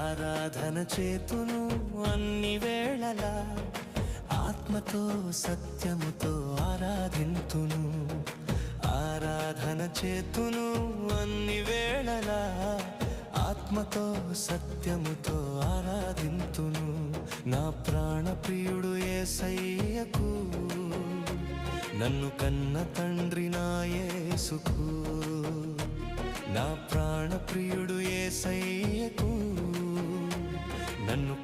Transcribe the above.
ఆరాధన చేతును అన్ని వేళలా, ఆత్మతో సత్యముతో ఆరాధింతును. ఆరాధన చేతును అన్ని వేళలా, ఆత్మతో సత్యముతో ఆరాధింతును. నా ప్రాణ ప్రియుడు యేసయ్యకు, నన్ను కన్న తండ్రి నా యేసుకు. నా ప్రాణ ప్రియుడు యేసయ్యకు, నన్ను